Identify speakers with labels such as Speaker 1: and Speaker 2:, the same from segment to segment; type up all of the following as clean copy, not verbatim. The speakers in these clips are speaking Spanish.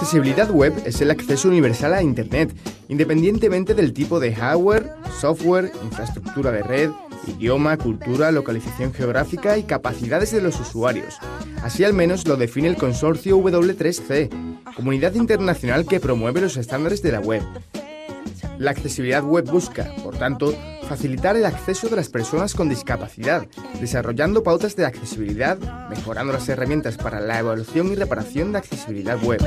Speaker 1: accesibilidad web es el acceso universal a Internet, independientemente del tipo de hardware, software, infraestructura de red, idioma, cultura, localización geográfica y capacidades de los usuarios. Así al menos lo define el consorcio W3C, comunidad internacional que promueve los estándares de la web. La accesibilidad web busca, por tanto, facilitar el acceso de las personas con discapacidad, desarrollando pautas de accesibilidad, mejorando las herramientas para la evaluación y reparación de accesibilidad web.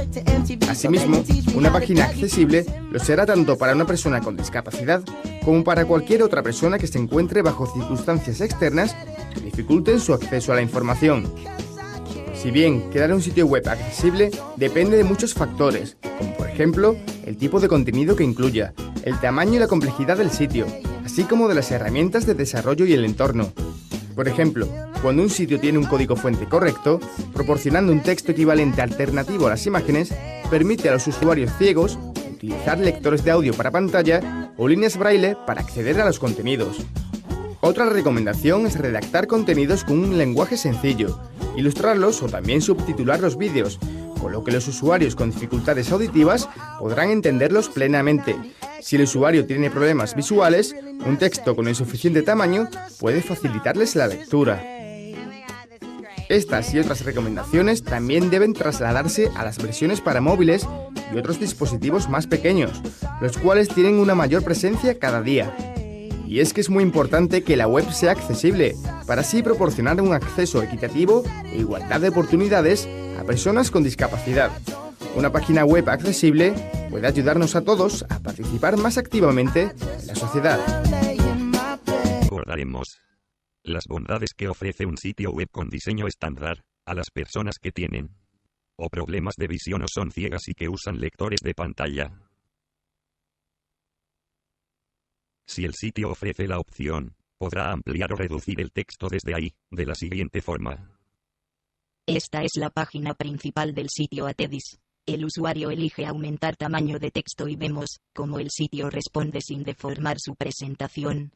Speaker 1: Asimismo, una página accesible lo será tanto para una persona con discapacidad como para cualquier otra persona que se encuentre bajo circunstancias externas que dificulten su acceso a la información. Si bien crear un sitio web accesible depende de muchos factores, como por ejemplo, el tipo de contenido que incluya, el tamaño y la complejidad del sitio, así como de las herramientas de desarrollo y el entorno. Por ejemplo, cuando un sitio tiene un código fuente correcto, proporcionando un texto equivalente alternativo a las imágenes, permite a los usuarios ciegos utilizar lectores de audio para pantalla o líneas braille para acceder a los contenidos. Otra recomendación es redactar contenidos con un lenguaje sencillo, ilustrarlos o también subtitular los vídeos, con lo que los usuarios con dificultades auditivas podrán entenderlos plenamente. Si el usuario tiene problemas visuales, un texto con el suficiente tamaño puede facilitarles la lectura. Estas y otras recomendaciones también deben trasladarse a las versiones para móviles y otros dispositivos más pequeños, los cuales tienen una mayor presencia cada día. Y es que es muy importante que la web sea accesible, para así proporcionar un acceso equitativo e igualdad de oportunidades a personas con discapacidad. Una página web accesible puede ayudarnos a todos a participar más activamente en la sociedad.
Speaker 2: Abordaremos las bondades que ofrece un sitio web con diseño estándar a las personas que tienen o problemas de visión o son ciegas y que usan lectores de pantalla. Si el sitio ofrece la opción, podrá ampliar o reducir el texto desde ahí, de la siguiente forma.
Speaker 3: Esta es la página principal del sitio Atedis. El usuario elige aumentar tamaño de texto y vemos cómo el sitio responde sin deformar su presentación.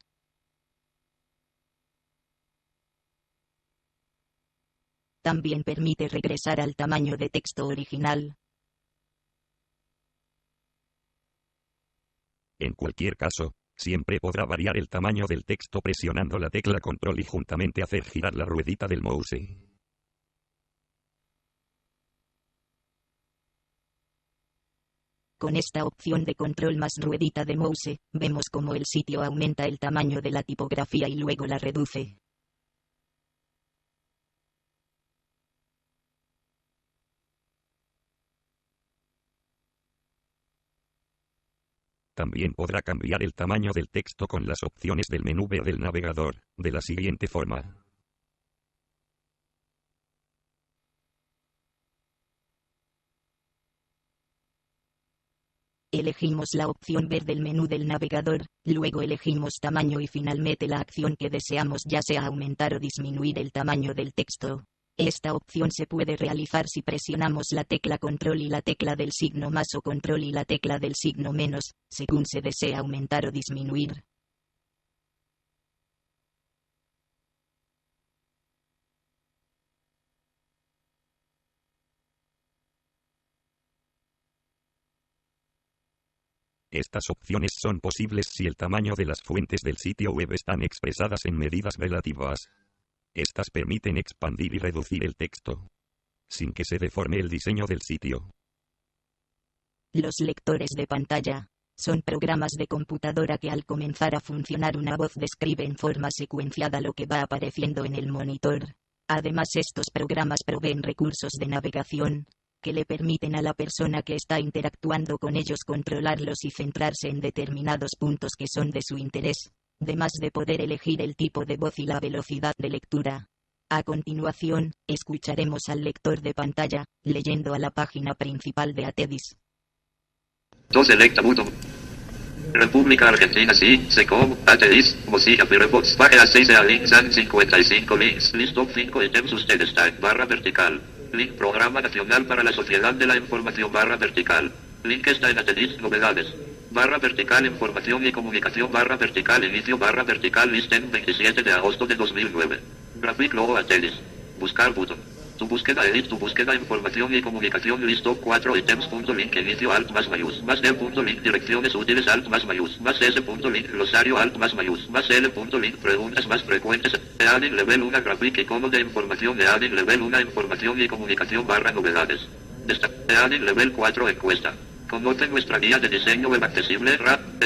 Speaker 3: También permite regresar al tamaño de texto original.
Speaker 2: En cualquier caso, siempre podrá variar el tamaño del texto presionando la tecla control y juntamente hacer girar la ruedita del mouse.
Speaker 3: Con esta opción de control más ruedita de mouse, vemos cómo el sitio aumenta el tamaño de la tipografía y luego la reduce.
Speaker 2: También podrá cambiar el tamaño del texto con las opciones del menú B del navegador, de la siguiente forma.
Speaker 3: Elegimos la opción ver del menú del navegador, luego elegimos tamaño y finalmente la acción que deseamos, ya sea aumentar o disminuir el tamaño del texto. Esta opción se puede realizar si presionamos la tecla control y la tecla del signo más o control y la tecla del signo menos, según se desea aumentar o disminuir.
Speaker 2: Estas opciones son posibles si el tamaño de las fuentes del sitio web están expresadas en medidas relativas. Estas permiten expandir y reducir el texto, sin que se deforme el diseño del sitio.
Speaker 3: Los lectores de pantalla son programas de computadora que al comenzar a funcionar una voz describe en forma secuenciada lo que va apareciendo en el monitor. Además, estos programas proveen recursos de navegación que le permiten a la persona que está interactuando con ellos controlarlos y centrarse en determinados puntos que son de su interés, además de poder elegir el tipo de voz y la velocidad de lectura. A continuación, escucharemos al lector de pantalla, leyendo a la página principal de Atedis.
Speaker 4: 2 Selecta Button. República Argentina, sí, Secom, Atedis, Mozilla Firefox, página 6 de links and 55 links, list of 5 items ustedes tag, barra vertical. Link Programa Nacional para la Sociedad de la Información, barra vertical. Link está en Atedis, novedades. Barra vertical, información y comunicación, barra vertical, inicio, barra vertical, listen 27 de agosto de 2009. Graphic Logo Atedis. Buscar botón. Tu búsqueda, edit, tu búsqueda, información y comunicación, listo, 4 ítems, punto link, inicio, alt más mayús, más del punto link, direcciones útiles, alt más mayús, más s punto link, glosario, alt más mayús, más l punto link, preguntas más frecuentes, adding level 1 graphic icono de información, adding level 1 información y comunicación barra novedades. Adding level 4 encuesta. Conoce nuestra guía de diseño web accesible,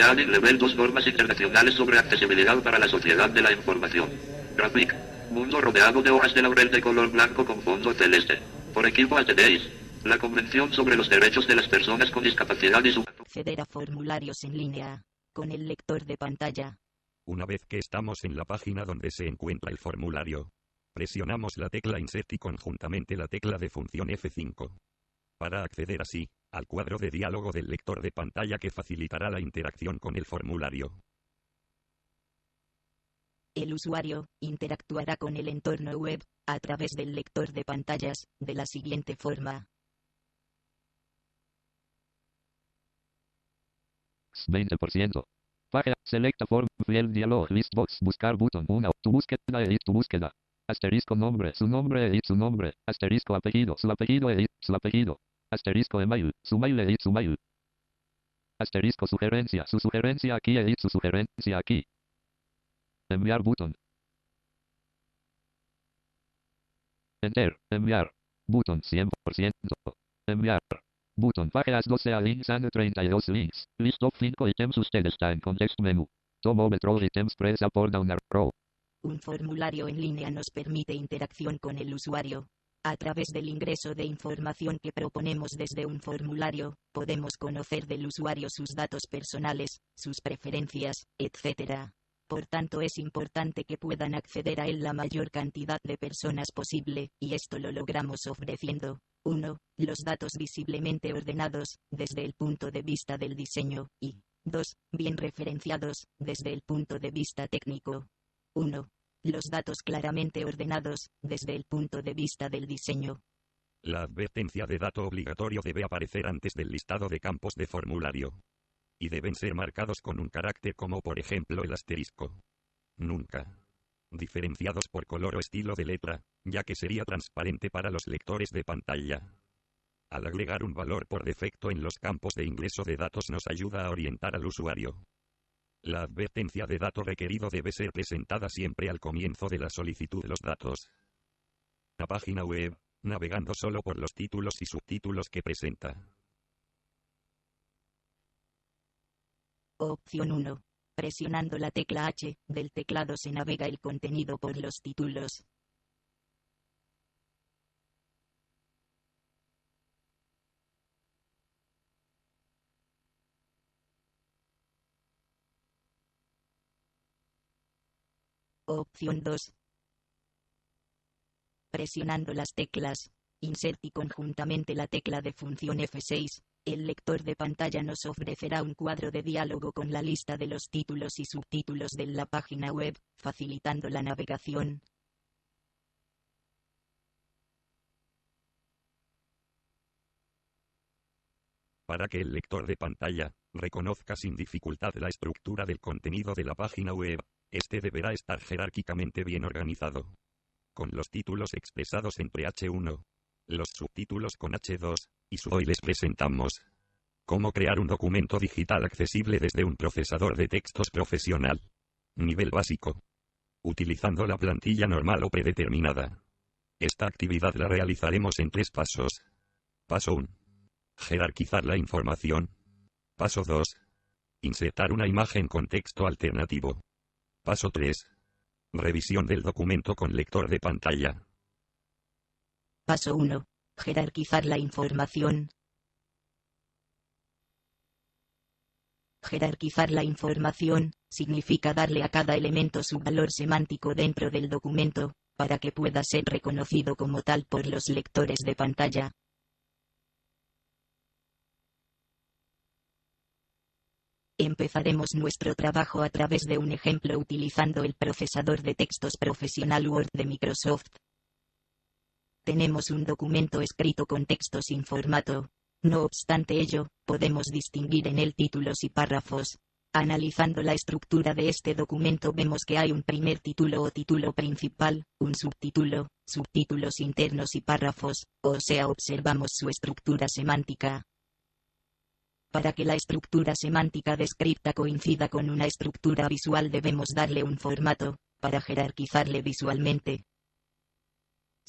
Speaker 4: adding level 2 normas internacionales sobre accesibilidad para la sociedad de la información. Graphic. Mundo rodeado de hojas de laurel de color blanco con fondo celeste. Por equipo atendéis. La Convención sobre los Derechos de las Personas con Discapacidad y su...
Speaker 3: Acceder a formularios en línea. Con el lector de pantalla.
Speaker 2: Una vez que estamos en la página donde se encuentra el formulario, presionamos la tecla Insert y conjuntamente la tecla de función F5. Para acceder así, al cuadro de diálogo del lector de pantalla que facilitará la interacción con el formulario.
Speaker 3: El usuario interactuará con el entorno web a través del lector de pantallas de la siguiente forma.
Speaker 5: 20%. Página, selecta form, fiel dialog, list box, buscar botón, 1, tu búsqueda, edit, tu búsqueda. Asterisco nombre, su nombre, edit, su nombre. Asterisco apellido, su apellido, edit, su apellido. Asterisco email, su mail, edit, su mail. Asterisco sugerencia, su sugerencia aquí, edit, su sugerencia aquí. Enviar botón. Enter, enviar. Botón 100%. Enviar. Botón páginas 12 a links and 32 links. List of 5 items. Usted está en context menú. Tomo Metro items press up or down arrow.
Speaker 3: Un formulario en línea nos permite interacción con el usuario. A través del ingreso de información que proponemos desde un formulario, podemos conocer del usuario sus datos personales, sus preferencias, etc. Por tanto, es importante que puedan acceder a él la mayor cantidad de personas posible, y esto lo logramos ofreciendo 1. Los datos visiblemente ordenados, desde el punto de vista del diseño, y 2. Bien referenciados, desde el punto de vista técnico. 1. Los datos claramente ordenados, desde el punto de vista del diseño.
Speaker 2: La advertencia de dato obligatorio debe aparecer antes del listado de campos de formulario. Y deben ser marcados con un carácter como por ejemplo el asterisco. Nunca diferenciados por color o estilo de letra, ya que sería transparente para los lectores de pantalla. Al agregar un valor por defecto en los campos de ingreso de datos nos ayuda a orientar al usuario. La advertencia de dato requerido debe ser presentada siempre al comienzo de la solicitud de los datos. La página web, navegando solo por los títulos y subtítulos que presenta.
Speaker 3: Opción 1. Presionando la tecla H del teclado se navega el contenido por los títulos. Opción 2. Presionando las teclas Insert y conjuntamente la tecla de función F6, el lector de pantalla nos ofrecerá un cuadro de diálogo con la lista de los títulos y subtítulos de la página web, facilitando la navegación.
Speaker 2: Para que el lector de pantalla reconozca sin dificultad la estructura del contenido de la página web, este deberá estar jerárquicamente bien organizado. Con los títulos expresados entre H1, los subtítulos con H2, y hoy les presentamos cómo crear un documento digital accesible desde un procesador de textos profesional. Nivel básico. Utilizando la plantilla normal o predeterminada. Esta actividad la realizaremos en 3 pasos. Paso 1. Jerarquizar la información. Paso 2. Insertar una imagen con texto alternativo. Paso 3. Revisión del documento con lector de pantalla.
Speaker 3: Paso 1. Jerarquizar la información. Jerarquizar la información significa darle a cada elemento su valor semántico dentro del documento, para que pueda ser reconocido como tal por los lectores de pantalla. Empezaremos nuestro trabajo a través de un ejemplo utilizando el procesador de textos profesional Word de Microsoft. Tenemos un documento escrito con texto sin formato. No obstante ello, podemos distinguir en él títulos y párrafos. Analizando la estructura de este documento vemos que hay un primer título o título principal, un subtítulo, subtítulos internos y párrafos, o sea, observamos su estructura semántica. Para que la estructura semántica descripta coincida con una estructura visual debemos darle un formato, para jerarquizarle visualmente.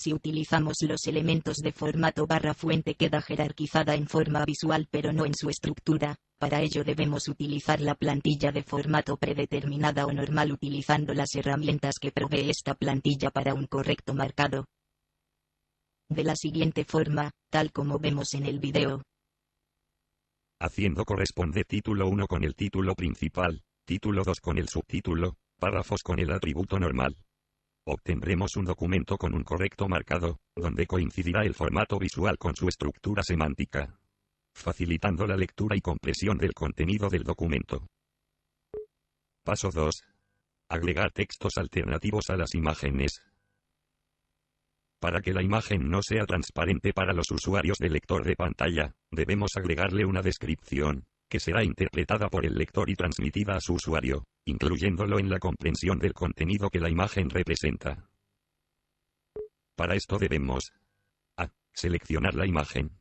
Speaker 3: Si utilizamos los elementos de formato barra fuente queda jerarquizada en forma visual pero no en su estructura. Para ello debemos utilizar la plantilla de formato predeterminada o normal utilizando las herramientas que provee esta plantilla para un correcto marcado. De la siguiente forma, tal como vemos en el video.
Speaker 2: Haciendo corresponde título 1 con el título principal, título 2 con el subtítulo, párrafos con el atributo normal. Obtendremos un documento con un correcto marcado, donde coincidirá el formato visual con su estructura semántica, facilitando la lectura y compresión del contenido del documento. Paso 2. Agregar textos alternativos a las imágenes. Para que la imagen no sea transparente para los usuarios del lector de pantalla, debemos agregarle una descripción, que será interpretada por el lector y transmitida a su usuario, incluyéndolo en la comprensión del contenido que la imagen representa. Para esto debemos a. Seleccionar la imagen.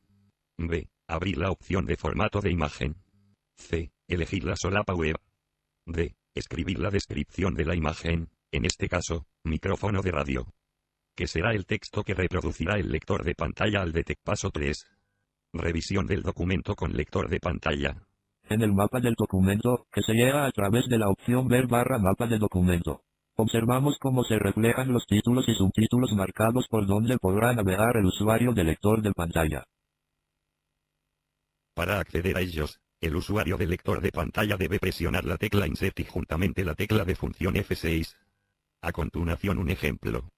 Speaker 2: B. Abrir la opción de formato de imagen. C. Elegir la solapa web. D. Escribir la descripción de la imagen, en este caso, micrófono de radio, que será el texto que reproducirá el lector de pantalla al detectar. Paso 3. Revisión del documento con lector de pantalla.
Speaker 5: En el mapa del documento, que se llega a través de la opción Ver barra mapa de documento, observamos cómo se reflejan los títulos y subtítulos marcados por donde podrá navegar el usuario del lector de pantalla.
Speaker 2: Para acceder a ellos, el usuario del lector de pantalla debe presionar la tecla Insert y juntamente la tecla de función F6. A continuación un ejemplo.